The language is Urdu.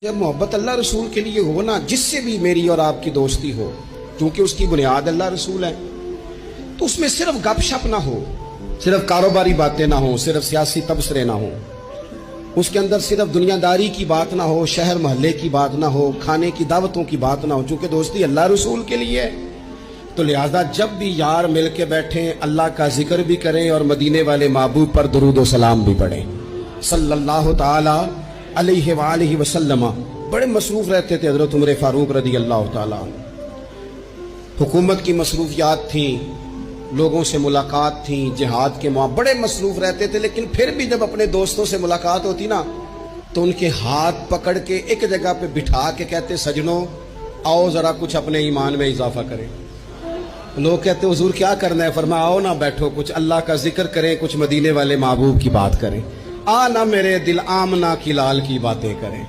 جب محبت اللہ رسول کے لیے ہو نا، جس سے بھی میری اور آپ کی دوستی ہو، کیونکہ اس کی بنیاد اللہ رسول ہے، تو اس میں صرف گپ شپ نہ ہو، صرف کاروباری باتیں نہ ہوں، صرف سیاسی تبصرے نہ ہوں، اس کے اندر صرف دنیا داری کی بات نہ ہو، شہر محلے کی بات نہ ہو، کھانے کی دعوتوں کی بات نہ ہو، چونکہ دوستی اللہ رسول کے لیے ہے۔ تو لہذا جب بھی یار مل کے بیٹھیں، اللہ کا ذکر بھی کریں اور مدینے والے محبوب پر درود و سلام بھی پڑھیں صلی اللہ تعالی علیہ وآلہ وسلم۔ بڑے مصروف رہتے تھے حضرت عمر فاروق رضی اللہ تعالیٰ عنہ، حکومت کی مصروفیات تھیں، لوگوں سے ملاقات تھیں، جہاد کے بڑے مصروف رہتے تھے، لیکن پھر بھی جب اپنے دوستوں سے ملاقات ہوتی نا تو ان کے ہاتھ پکڑ کے ایک جگہ پہ بٹھا کے کہتے، سجنوں آؤ ذرا کچھ اپنے ایمان میں اضافہ کریں۔ لوگ کہتے حضور کیا کرنا ہے؟ فرمایا آؤ نہ بیٹھو، کچھ اللہ کا ذکر کریں، کچھ مدینے والے محبوب کی بات کریں، آ نہ میرے دل آمنہ کی لال کی باتیں کریں۔